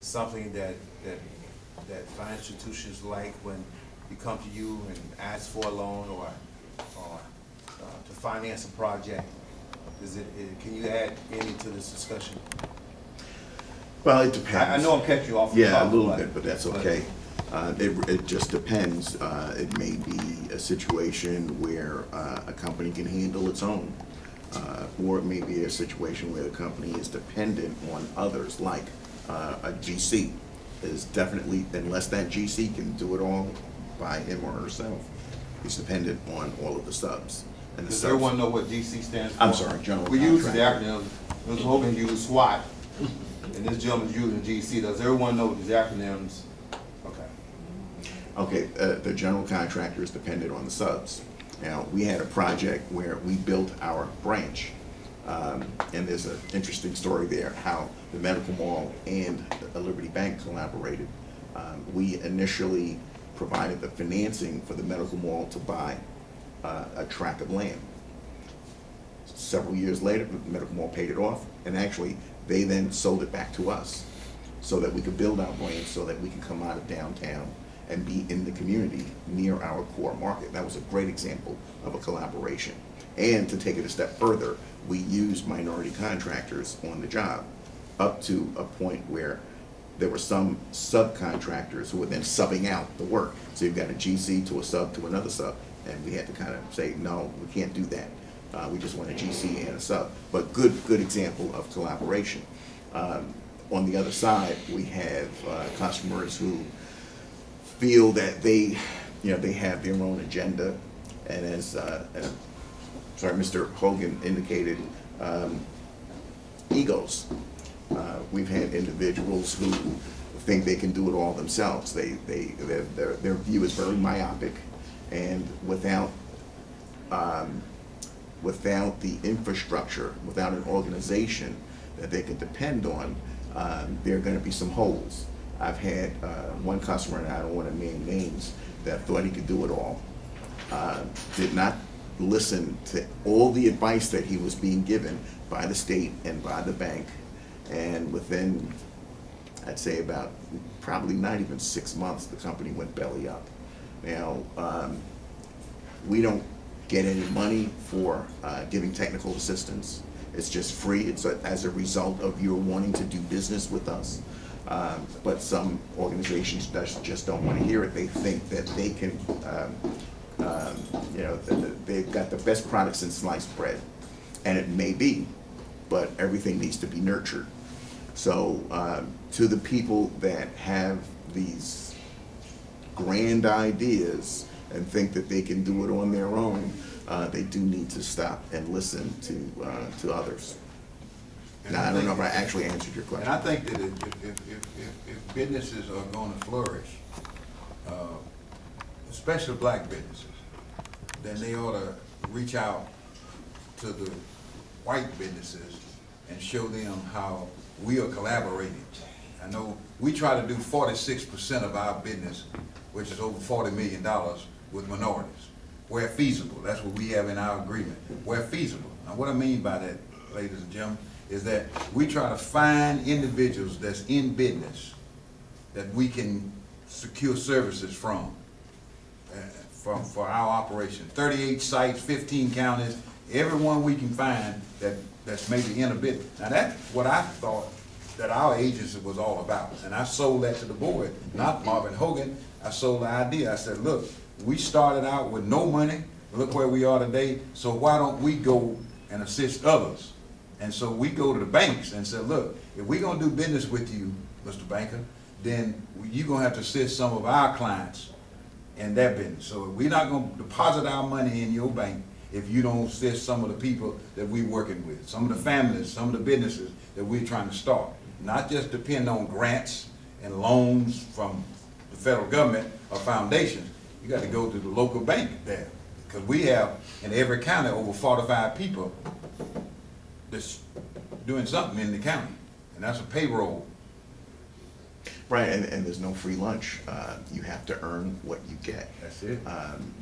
something that financial institutions like when you come to you and ask for a loan or to finance a project? Can you add any to this discussion? Well, it depends. I know I'm catching you off. Yeah, a little bit, but that's okay. It just depends. It may be a situation where a company can handle its own, or it may be a situation where the company is dependent on others, like a GC is definitely, unless that GC can do it all by him or herself, he's dependent on all of the subs. And does everyone know what GC stands for? I'm sorry, General We use the Contractor. acronym. Mr. Hogan used SWAT, and this gentleman's using GC. Does everyone know these acronyms? Okay, the general contractor is dependent on the subs. Now, we had a project where we built our branch, and there's an interesting story there, how the Medical Mall and a Liberty Bank collaborated. We initially provided the financing for the Medical Mall to buy a tract of land. Several years later, the Medical Mall paid it off, and actually, they then sold it back to us so that we could build our branch, so that we could come out of downtown and be in the community near our core market. That was a great example of a collaboration. And to take it a step further, we used minority contractors on the job up to a point where there were some subcontractors who were then subbing out the work. So you've got a GC to a sub to another sub, and we had to kind of say, no, we can't do that. We just want a GC and a sub. But good example of collaboration. On the other side, we have customers who feel that they have their own agenda, and as Mr. Hogan indicated, egos. We've had individuals who think they can do it all themselves. Their view is very myopic, and without the infrastructure, without an organization that they can depend on, there are going to be some holes. I've had one customer, and I don't want to name names, that thought he could do it all, did not listen to all the advice that he was being given by the state and by the bank, and within, I'd say about probably not even 6 months, the company went belly up. Now, we don't get any money for giving technical assistance. It's just free. It's as a result of your wanting to do business with us. But some organizations just don't want to hear it. They think that they can, they've got the best products in sliced bread. And it may be, but everything needs to be nurtured. So to the people that have these grand ideas and think that they can do it on their own, they do need to stop and listen to others. Now, I don't know if I actually answered your question. And I think that if businesses are going to flourish, especially black businesses, then they ought to reach out to the white businesses and show them how we are collaborating. I know we try to do 46% of our business, which is over $40 million, with minorities, where feasible. That's what we have in our agreement, where feasible. Now, what I mean by that, ladies and gentlemen, is that we try to find individuals that's in business that we can secure services from for our operation. 38 sites, 15 counties, everyone we can find that's maybe in a business. Now that's what I thought that our agency was all about. And I sold that to the board, not Marvin Hogan. I sold the idea. I said, look, we started out with no money. Look where we are today. So why don't we go and assist others? And so we go to the banks and say, look, if we're going to do business with you, Mr. Banker, then you're going to have to assist some of our clients in their business. So we're not going to deposit our money in your bank if you don't assist some of the people that we're working with, some of the families, some of the businesses that we're trying to start. Not just depend on grants and loans from the federal government or foundations. You got to go to the local bank there, because we have in every county over 45 people that's doing something in the county, and that's a payroll. Right, and there's no free lunch. You have to earn what you get. That's it.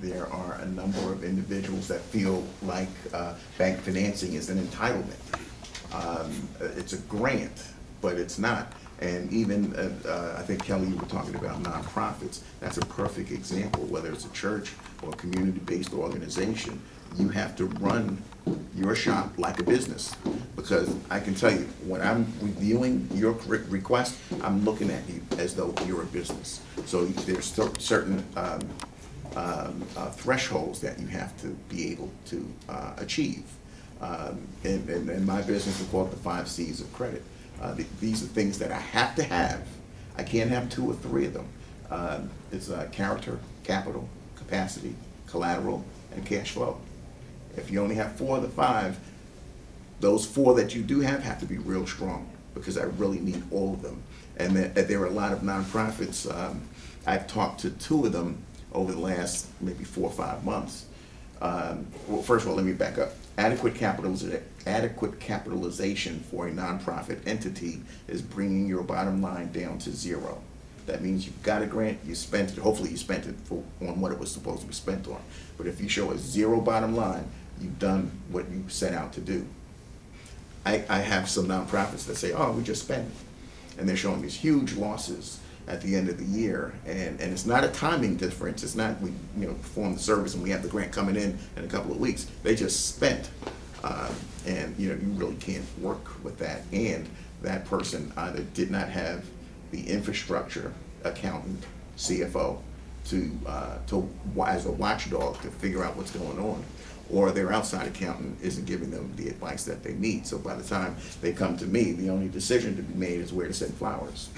There are a number of individuals that feel like bank financing is an entitlement. It's a grant, but it's not. And even, I think Kelly, you were talking about nonprofits. That's a perfect example, whether it's a church or a community-based organization. You have to run your shop like a business. Because I can tell you, when I'm reviewing your request, I'm looking at you as though you're a business. So there's certain thresholds that you have to be able to achieve. In my business, we call it the 5 C's of credit. These are things that I have to have. I can't have 2 or 3 of them. It's character, capital, capacity, collateral, and cash flow. If you only have 4 of the 5, those 4 that you do have to be real strong, because I really need all of them. And there are a lot of nonprofits. I've talked to 2 of them over the last maybe 4 or 5 months. Well, first of all, let me back up. Adequate capitalization for a nonprofit entity is bringing your bottom line down to 0. That means you've got a grant, you spent it, hopefully you spent it on what it was supposed to be spent on. But if you show a 0 bottom line, you've done what you set out to do. I have some nonprofits that say, oh, we just spent it. And they're showing these huge losses at the end of the year, and it's not a timing difference. It's not we perform the service and we have the grant coming in a couple of weeks. They just spent, and you really can't work with that. And that person either did not have the infrastructure, accountant, CFO, to as a watchdog to figure out what's going on, or their outside accountant isn't giving them the advice that they need. So by the time they come to me, the only decision to be made is where to send flowers.